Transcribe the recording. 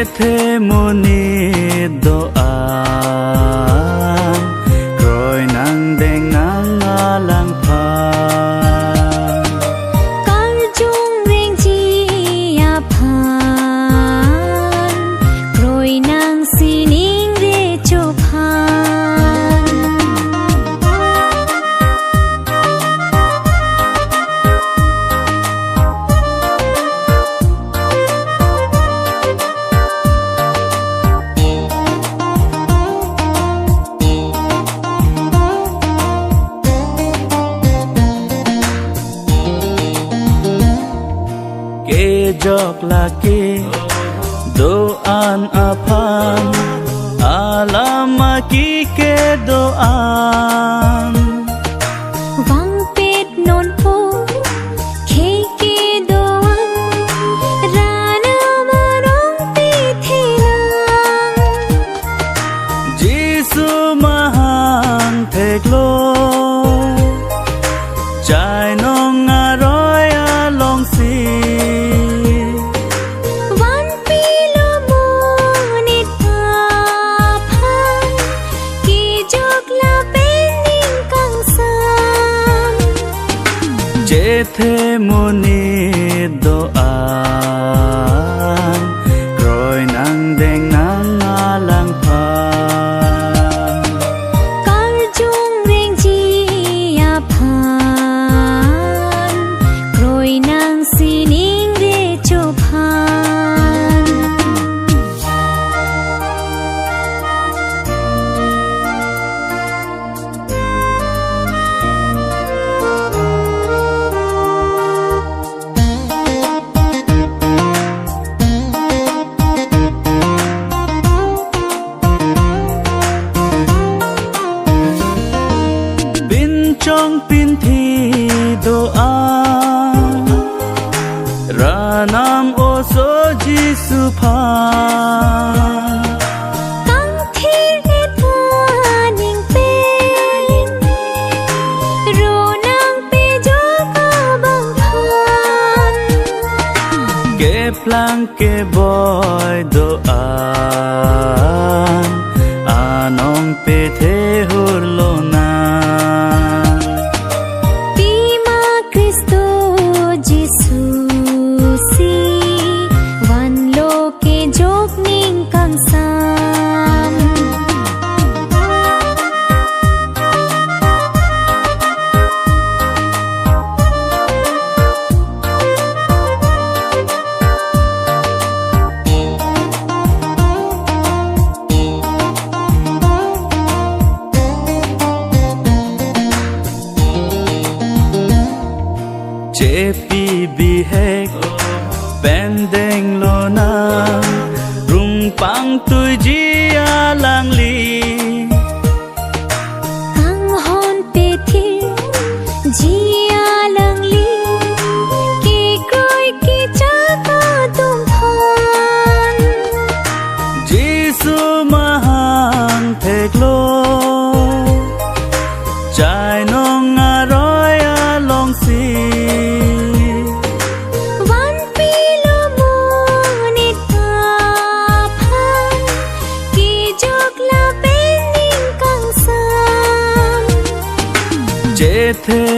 thế moni doan rồi nang đeng nang lang phacar chung reng chi a phan rồi nang si ning re cho phan jok laki doan aphan alama ki ke doan vang pet non po khe ke doan rana marong pe thelang jisu mahan theklo chai nong aroy along si thế moni doan rồi nang đeng nang lang pha car chung reng chi a phan rồi nang si ning re cho phan trong pin thi doan ra nam ô số Giêsu phan tăng thi re pha ning pe ro nang pe jo ka bang phan ke plang ke boy doan anong pe the hur lo na pi bi hek ben deng lo na rung pang tui ji a lang li ang hon pe thi ji a lang li ki kroi ki cha ka tum phan Giêsu mahan thek lo chai nong aroy along si thế